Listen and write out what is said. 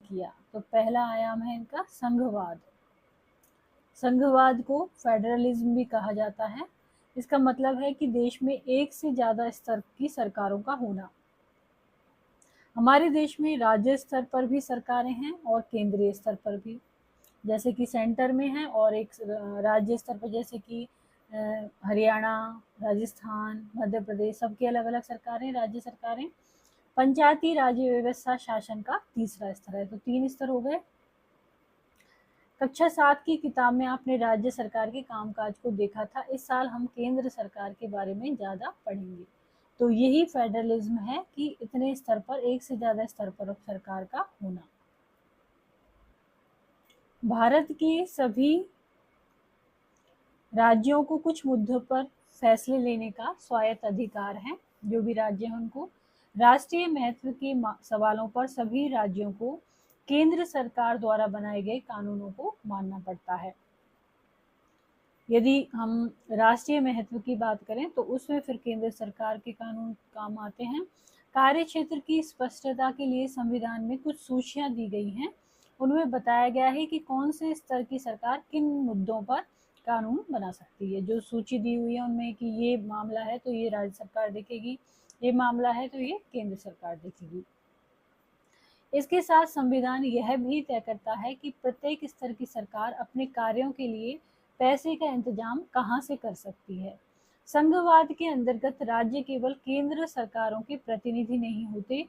किया। तो पहला आयाम है इनका संघवाद। संघवाद को फेडरलिज्म भी कहा जाता है। इसका मतलब है कि देश में एक से ज़्यादा स्तर की सरकारों का होना। हमारे देश में राज्य स्तर पर भी सरकारें हैं और केंद्रीय स्तर पर भी, जैसे कि सेंटर में है, और एक राज्य स्तर पर जैसे कि हरियाणा, राजस्थान, मध्य प्रदेश, सबकी अलग अलग सरकारें, राज्य सरकारें। पंचायती राज्य व्यवस्था शासन का तीसरा स्तर है। तो 3 स्तर हो गए। कक्षा 7 की किताब में आपने राज्य सरकार के कामकाज को देखा था। इस साल हम केंद्र सरकार के बारे में ज़्यादा पढ़ेंगे। तो यही फेडरलिज्म है कि इतने स्तर पर, एक से ज़्यादा स्तर पर सरकार का होना। भारत के सभी राज्यों को कुछ मुद्दों पर फैसले लेने का स्वायत्त अधिकार है। जो भी राज्य हैं उनको राष्ट्रीय महत्व के सवालों पर सभी राज्यों को केंद्र सरकार द्वारा बनाए गए कानूनों को मानना पड़ता है। यदि हम राष्ट्रीय महत्व की बात करें तो उसमें फिर केंद्र सरकार के कानून काम आते हैं। कार्य क्षेत्र की स्पष्टता के लिए संविधान में कुछ सूचियां दी गई हैं। उनमें बताया गया है कि कौन से स्तर की सरकार किन मुद्दों पर कानून बना सकती है। जो सूची दी हुई है उनमें कि ये मामला है तो ये राज्य सरकार देखेगी, ये मामला है तो ये केंद्र सरकार देखेगी। इसके साथ संविधान यह भी तय करता है कि प्रत्येक स्तर की सरकार अपने कार्यों के लिए पैसे का इंतजाम कहाँ से कर सकती है। संघवाद के अंतर्गत राज्य केवल केंद्र सरकारों के प्रतिनिधि नहीं होते,